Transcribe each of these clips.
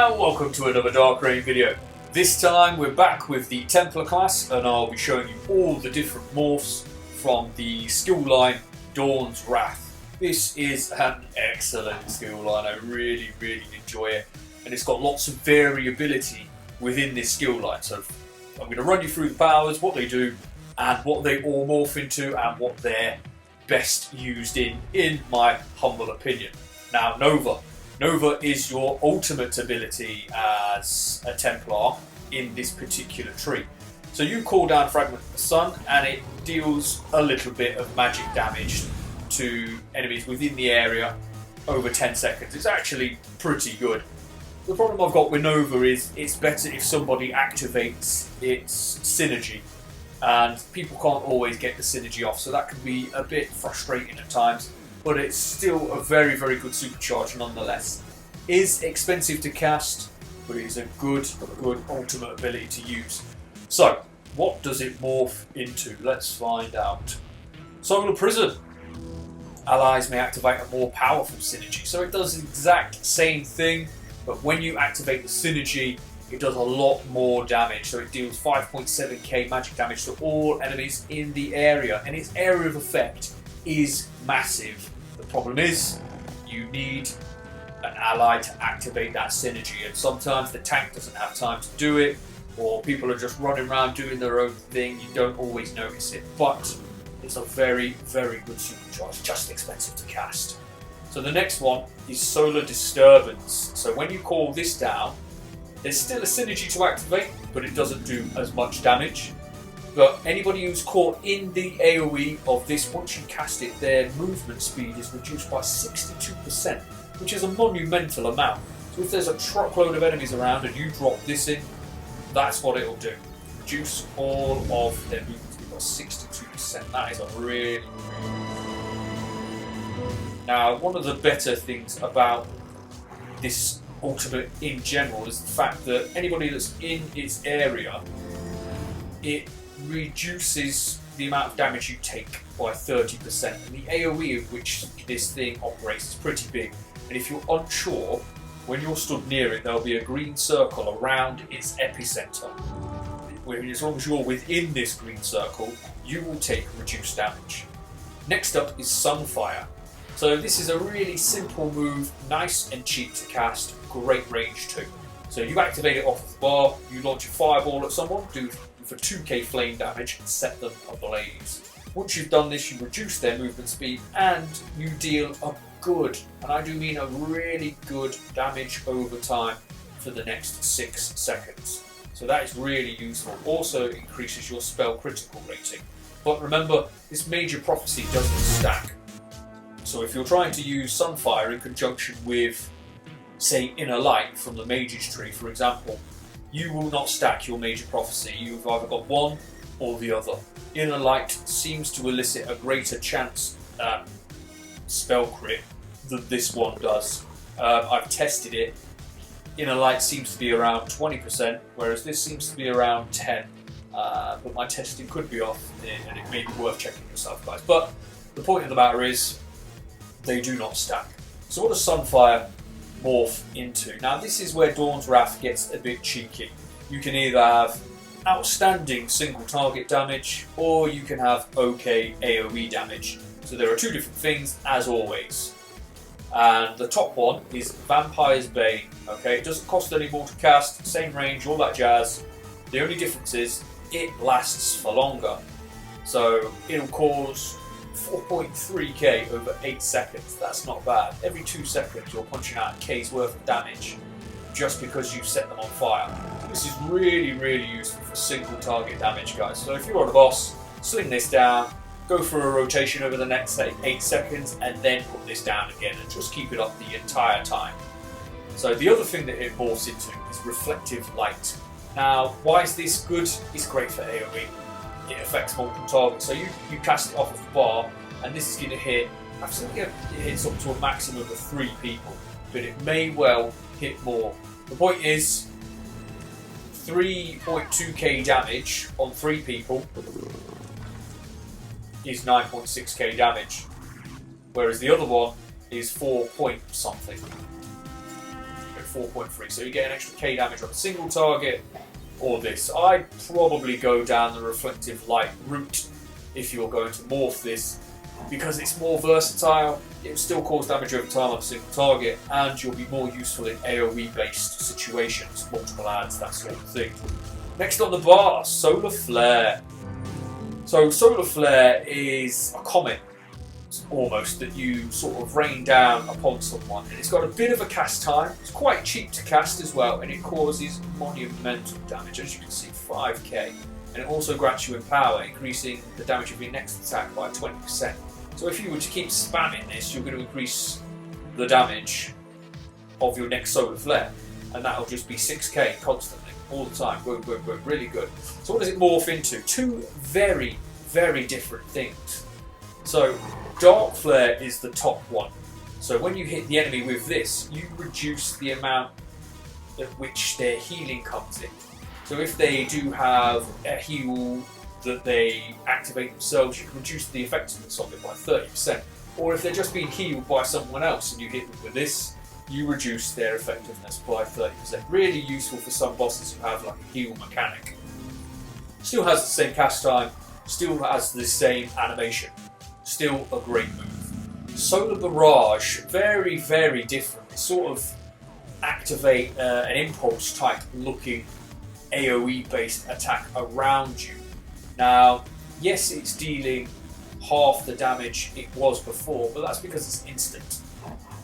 and welcome to another Dark Rain video. This time we're back with the Templar class and I'll be showing you all the different morphs from the skill line Dawn's Wrath. This is an excellent skill line, I really enjoy it, and it's got lots of variability within this skill line. So I'm going to run you through the powers, what they do, and what they all morph into and what they're best used in my humble opinion. Now Nova is your ultimate ability as a Templar in this particular tree. So you call down Fragment of the Sun and it deals a little bit of magic damage to enemies within the area over 10 seconds. It's actually pretty good. The problem I've got with Nova is it's better if somebody activates its synergy, and people can't always get the synergy off, so that can be a bit frustrating at times. But it's still a very good supercharge nonetheless. Is expensive to cast, but it is a good ultimate ability to use. So, what does it morph into? Let's find out. Solar Prison. Allies may activate a more powerful synergy. So it does the exact same thing, but when you activate the synergy, it does a lot more damage. So it deals 5.7k magic damage to all enemies in the area, and its area of effect is massive. The problem is, you need an ally to activate that synergy, and sometimes the tank doesn't have time to do it, or people are just running around doing their own thing. You don't always notice it, but it's a very good supercharge, just expensive to cast. So the next one is Solar Disturbance. So when you call this down, there's still a synergy to activate, but it doesn't do as much damage. But anybody who's caught in the AoE of this, once you cast it, their movement speed is reduced by 62%, which is a monumental amount. So if there's a truckload of enemies around and you drop this in, that's what it'll do. Reduce all of their movement speed by 62%. That is a really Now, one of the better things about this ultimate in general is the fact that anybody that's in its area, it reduces the amount of damage you take by 30%, and the AoE of which this thing operates is pretty big. And if you're unsure, when you're stood near it, there'll be a green circle around its epicenter. As long as you're within this green circle, you will take reduced damage. Next up is Sunfire. So this is a really simple move, nice and cheap to cast, great range too. So you activate it off the bar, you launch a fireball at someone, do for 2k flame damage and set them ablaze. Once you've done this, you reduce their movement speed and you deal a good, and I do mean a really good, damage over time for the next 6 seconds. So that is really useful. Also increases your spell critical rating. But remember, this Major Prophecy doesn't stack. So if you're trying to use Sunfire in conjunction with, say, Inner Light from the Mage's Tree, for example, you will not stack your Major Prophecy. You've either got one or the other. Inner Light seems to elicit a greater chance at spell crit than this one does. I've tested it. Inner Light seems to be around 20%, whereas this seems to be around 10%. But my testing could be off, and it may be worth checking yourself, guys. But the point of the matter is, they do not stack. So what does Sunfire morph into? Now this is where Dawn's Wrath gets a bit cheeky. You can either have outstanding single target damage, or you can have okay AoE damage. So there are two different things, as always. And the top one is Vampire's Bane. Okay, it doesn't cost any more to cast, same range, all that jazz. The only difference is it lasts for longer. So it'll cause 4.3k over 8 seconds. That's not bad. Every 2 seconds you're punching out a k's worth of damage just because you've set them on fire. This is really useful for single target damage, guys. So if you're on a boss, sling this down, go for a rotation over the next 8 seconds, and then put this down again and just keep it up the entire time. So the other thing that it morphs into is Reflective Light. Now, why is this good? It's great for AoE. It affects multiple targets. So you cast it off of the bar, and this is going to hit, I've seen it hits up to a maximum of 3 people, but it may well hit more. The point is, 3.2k damage on 3 people is 9.6k damage, whereas the other one is 4 point something. 4.3. So you get an extra K damage on a single target, or this. I'd probably go down the Reflective Light route if you're going to morph this, because it's more versatile. It will still cause damage over time on a single target, and you'll be more useful in AoE based situations, multiple adds, that sort of thing. Next on the bar, Solar Flare. So Solar Flare is a comet, almost, that you sort of rain down upon someone, and it's got a bit of a cast time. It's quite cheap to cast as well, and it causes monumental damage, as you can see, 5k, and it also grants you Empower, increasing the damage of your next attack by 20%. So if you were to keep spamming this, you're going to increase the damage of your next Solar Flare, and that'll just be 6k constantly, all the time. Boom, boom, boom, really good. So what does it morph into? Two very, very different things. So Dark Flare is the top one. So when you hit the enemy with this, you reduce the amount at which their healing comes in. So if they do have a heal that they activate themselves, you can reduce the effectiveness of it by 30%. Or if they're just being healed by someone else and you hit them with this, you reduce their effectiveness by 30%. Really useful for some bosses who have like a heal mechanic. Still has the same cast time, still has the same animation. Still a great move. Solar Barrage, very, very different. It sort of activate an impulse type looking AoE based attack around you. Now, yes, it's dealing half the damage it was before, but that's because it's instant.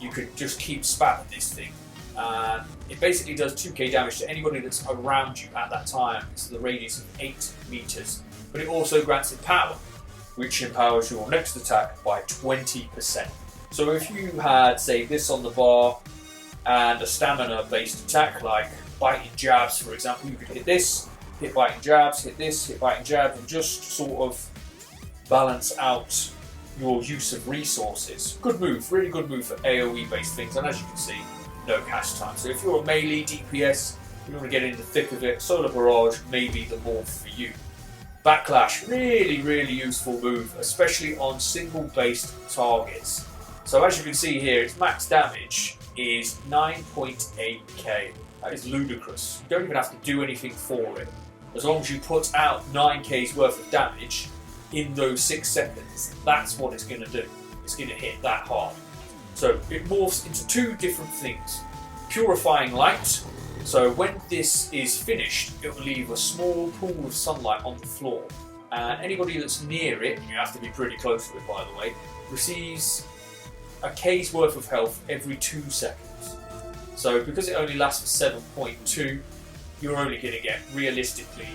You could just keep spamming this thing. It basically does 2k damage to anybody that's around you at that time. It's the radius of 8 meters, but it also grants it power, which empowers your next attack by 20%. So if you had, say, this on the bar and a stamina-based attack like biting jabs, for example, you could hit this, hit biting jabs, hit this, hit biting jabs, and just sort of balance out your use of resources. Good move, really good move for AoE-based things, and as you can see, no cast time. So if you're a melee DPS, you want to get in the thick of it, Solar Barrage may be the morph for you. Backlash, really, really useful move, especially on single-based targets. So as you can see here, its max damage is 9.8k. That is ludicrous. You don't even have to do anything for it. As long as you put out 9k's worth of damage in those 6 seconds, that's what it's going to do. It's going to hit that hard. So it morphs into two different things. Purifying Light. So when this is finished, it will leave a small pool of sunlight on the floor, and anybody that's near it, and you have to be pretty close to it by the way, receives a K's worth of health every 2 seconds. So because it only lasts for 7.2, you're only going to get realistically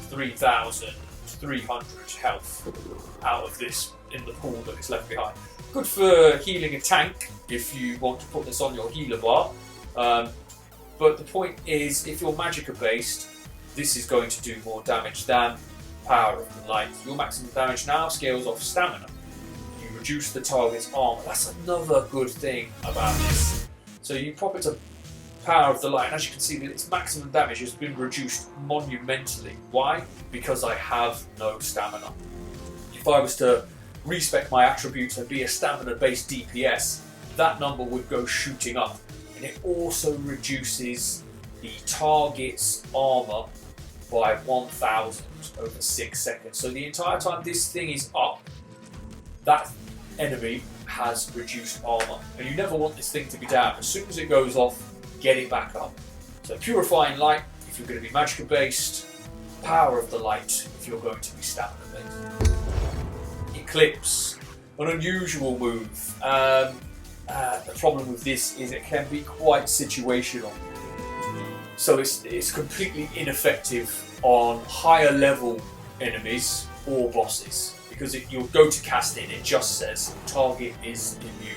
3,300 health out of this in the pool that is left behind. Good for healing a tank if you want to put this on your healer bar. But the point is, if you're Magicka based, this is going to do more damage than Power of the Light. Your maximum damage now scales off stamina. You reduce the target's armor. That's another good thing about this. So you pop it to Power of the Light, and as you can see, that its maximum damage has been reduced monumentally. Why? Because I have no stamina. If I was to respec my attributes and be a stamina based DPS, that number would go shooting up. And it also reduces the target's armor by 1,000 over 6 seconds. So the entire time this thing is up, that enemy has reduced armor. And you never want this thing to be down. As soon as it goes off, get it back up. So Purifying Light if you're going to be Magicka based, Power of the Light if you're going to be stamina based. Eclipse, an unusual move. The problem with this is it can be quite situational. So it's completely ineffective on higher level enemies or bosses, because you'll go to cast it and it just says target is immune.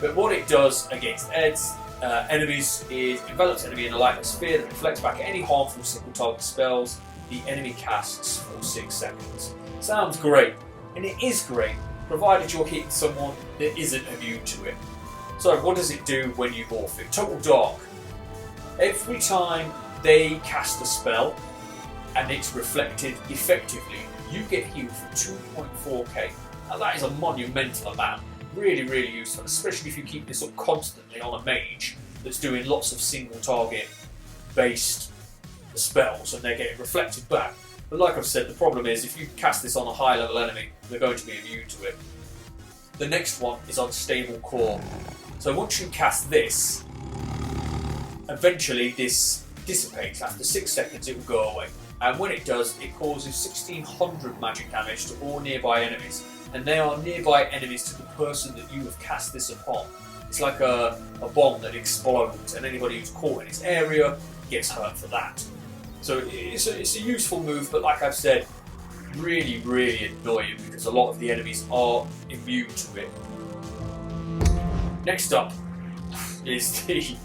But what it does against enemies is envelops enemy in a light sphere that reflects back any harmful single target spells the enemy casts for 6 seconds. Sounds great, and it is great, provided you're hitting someone that isn't immune to it. So what does it do when you morph it? Total Dark. Every time they cast a spell and it's reflected effectively, you get healed for 2.4k. Now that is a monumental amount. Really, really useful, especially if you keep this up constantly on a mage. that's doing lots of single target based spells and they're getting reflected back. But like I've said, the problem is if you cast this on a high level enemy, they're going to be immune to it. The next one is Unstable Core. So once you cast this, eventually this dissipates. After 6 seconds it will go away. And when it does, it causes 1600 magic damage to all nearby enemies. And they are nearby enemies to the person that you have cast this upon. It's like a bomb that explodes, and anybody who's caught in its area gets hurt for that. So it's a useful move, but like I've said, really, really annoying because a lot of the enemies are immune to it. Next up is the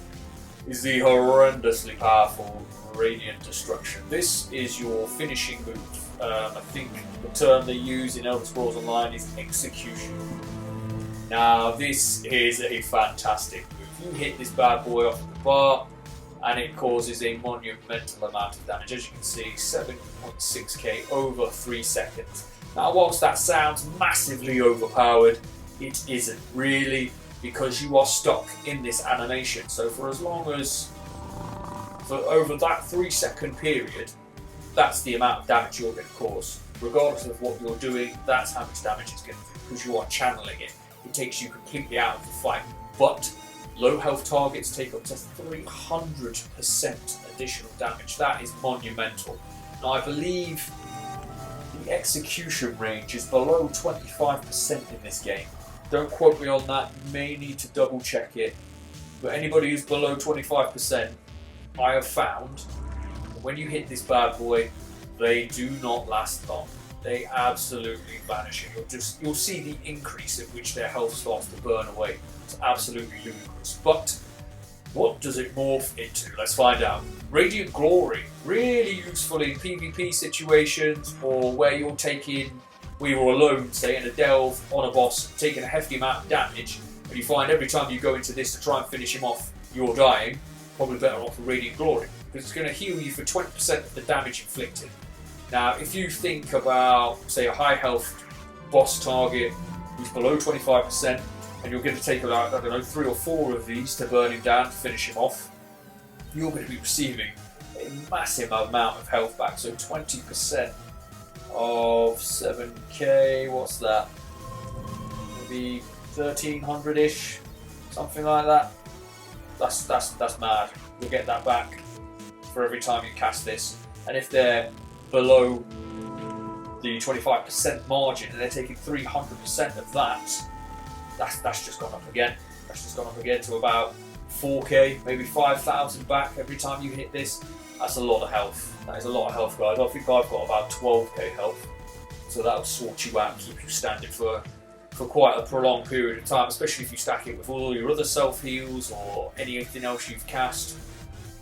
horrendously powerful Radiant Destruction. This is your finishing move. I think the term they use in Elder Scrolls Online is Execution. Now this is a fantastic move. You hit this bad boy off the bar and it causes a monumental amount of damage. As you can see, 7.6k over 3 seconds. Now whilst that sounds massively overpowered, it isn't really, because you are stuck in this animation. So for over that 3 second period, that's the amount of damage you're going to cause. Regardless of what you're doing, that's how much damage it's going to do, because you are channeling it. It takes you completely out of the fight. But low health targets take up to 300% additional damage. That is monumental. Now I believe the execution range is below 25% in this game. Don't quote me on that, you may need to double check it. But anybody who's below 25%, I have found that when you hit this bad boy, they do not last long. They absolutely vanish. You'll see the increase at which their health starts to burn away. It's absolutely ludicrous. But what does it morph into? Let's find out. Radiant Glory, really useful in PvP situations, or where you're alone, say in a delve on a boss, taking a hefty amount of damage, and you find every time you go into this to try and finish him off, you're dying. Probably better off with Radiant Glory, because it's going to heal you for 20% of the damage inflicted. Now, if you think about, say, a high health boss target who's below 25%, and you're going to take about, I don't know, 3 or 4 of these to burn him down, to finish him off, you're going to be receiving a massive amount of health back. So 20% of 7k, what's that? Maybe 1300-ish, something like that. That's mad. You'll get that back for every time you cast this. And if they're below the 25% margin and they're taking 300% of that, that's just gone up again. That's just gone up again to about 4k, maybe 5,000 back every time you hit this. That's a lot of health. That is a lot of health, guys. I think I've got about 12k health. So that'll sort you out and keep you standing for quite a prolonged period of time, especially if you stack it with all your other self-heals or anything else you've cast.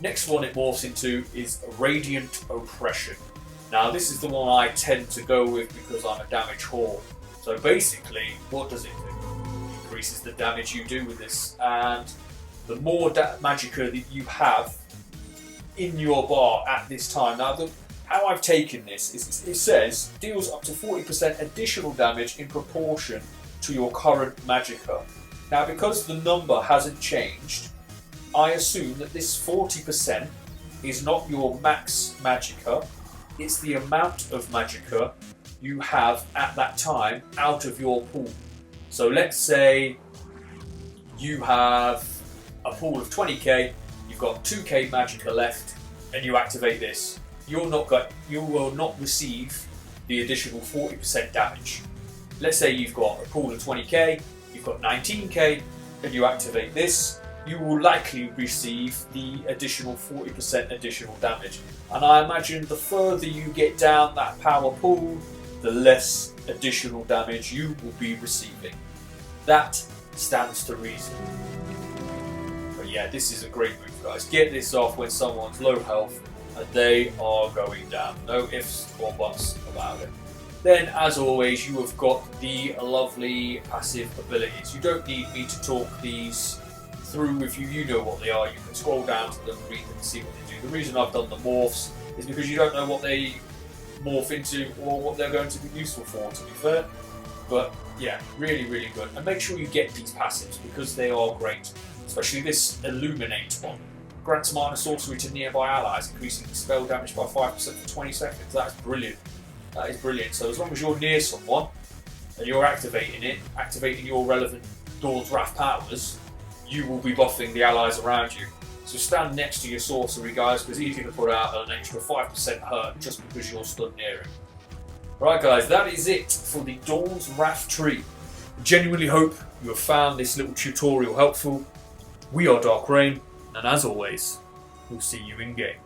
Next one it morphs into is Radiant Oppression. Now this is the one I tend to go with because I'm a damage whore. So basically, what does it do? It increases the damage you do with this, and the more magicka that you have in your bar at this time. Now how I've taken this is it says deals up to 40% additional damage in proportion to your current magicka. Now because the number hasn't changed, I assume that this 40% is not your max magicka, it's the amount of magicka you have at that time out of your pool. So let's say you have a pool of 20k, you've got 2k magicka left, and you activate this. You will not receive the additional 40% damage. Let's say you've got a pool of 20k, you've got 19k, and you activate this, you will likely receive the additional 40% additional damage. And I imagine the further you get down that power pool, the less additional damage you will be receiving. That stands to reason. But yeah, this is a great move, guys. Get this off when someone's low health and they are going down. No ifs or buts about it. Then, as always, you have got the lovely passive abilities. You don't need me to talk these through with you. You know what they are. You can scroll down to them, read them, and see what they do. The reason I've done the morphs is because you don't know what they morph into or what they're going to be useful for, to be fair. But yeah, really, really good. And make sure you get these passives because they are great. especially this Illuminate one. Grants minor sorcery to nearby allies, increasing spell damage by 5% for 20 seconds. That's brilliant. That is brilliant. So as long as you're near someone and you're activating it, activating your relevant Dawn's Wrath powers, you will be buffing the allies around you. So stand next to your sorcery, guys, because he's going to put out an extra 5% hurt just because you're stood near him. Right, guys, that is it for the Dawn's Wrath tree. I genuinely hope you have found this little tutorial helpful. We are Dark Rain, and as always, we'll see you in game.